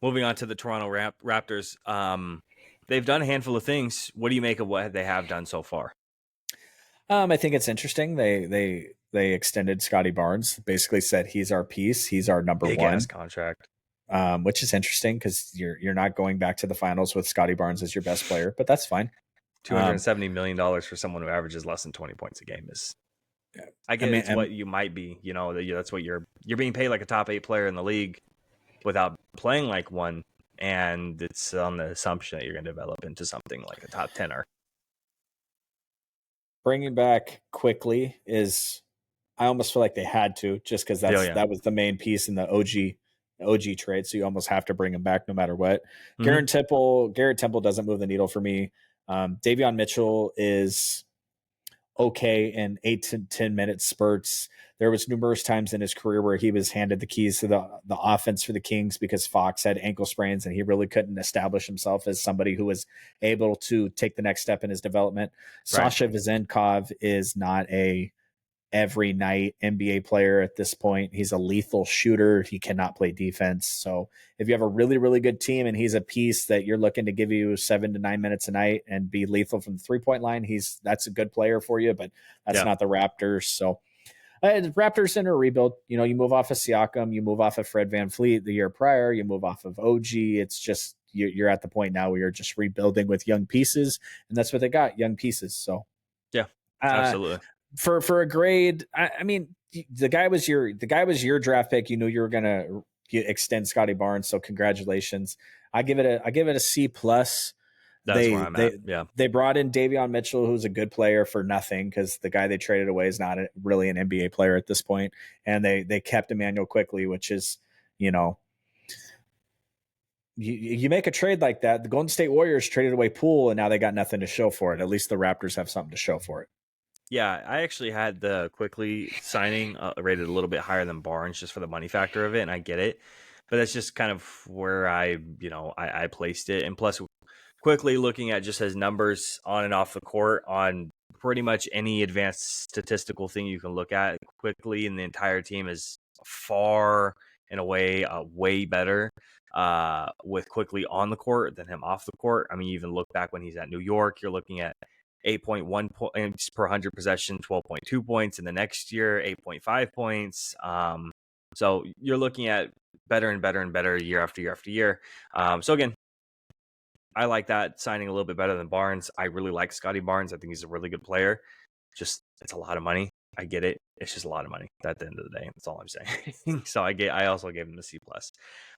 Moving on to the Toronto Raptors, they've done a handful of things. What do you make of what they have done so far? I think it's interesting. They extended Scotty Barnes. Basically said he's our piece. He's our number Big ass one, contract. which is interesting because you're not going back to the finals with Scotty Barnes as your best player, but that's fine. Um, $270 million for someone who averages less than 20 points a game is. I I get mean, it's what you might be. You know, that's what you're being paid like a top 8 player in the league without playing like one, and it's on the assumption that you're going to develop into something like a top 10er. bringing back quickly is I almost feel like they had to just because Oh yeah. that was the main piece in the OG trade. So you almost have to bring him back no matter what. Mm-hmm. Garrett Temple doesn't move the needle for me. Davion Mitchell is okay in 8 to 10 minute spurts. There was numerous times in his career where he was handed the keys to the offense for the Kings because Fox had ankle sprains and he really couldn't establish himself as somebody who was able to take the next step in his development. Right. Sasha Vezenkov is not a every night NBA player at this point. He's a lethal shooter. He cannot play defense. So if you have a really, really good team and he's a piece that you're looking to give you 7 to 9 minutes a night and be lethal from the 3 point line, that's a good player for you, but that's Yeah. not the Raptors. So the Raptors in a rebuild. You know, you move off of Siakam, you move off of Fred VanVleet the year prior, you move off of OG. It's just you're at the point now where you're just rebuilding with young pieces, and that's what they got, young pieces. So Yeah. uh, Absolutely. for a grade, I mean, the guy was your draft pick. You knew you were gonna extend Scotty Barnes, so congratulations. I give it a C plus. That's where They I'm at. they Yeah. they brought in Davion Mitchell, who's a good player for nothing because the guy they traded away is not really an NBA player at this point, and they kept Emmanuel quickly, which is you know. You make a trade like that. The Golden State Warriors traded away Poole, and now they got nothing to show for it. At least the Raptors have something to show for it. Yeah, I actually had the quickly signing rated a little bit higher than Barnes just for the money factor of it, and I get it. But that's just kind of where I placed it. And plus, quickly looking at just his numbers on and off the court on pretty much any advanced statistical thing you can look at quickly, and the entire team is far and away way better with quickly on the court than him off the court. I mean, you even look back when he's at New York, you're looking at 8.1 points per 100 possession, 12.2 points in the next year, 8.5 points. So you're looking at better and better and better year after year after year. So again, I like that signing a little bit better than Barnes. I really like Scotty Barnes. I think he's a really good player. Just it's a lot of money. I get it. It's just a lot of money at the end of the day. That's all I'm saying. So I also gave him the C plus.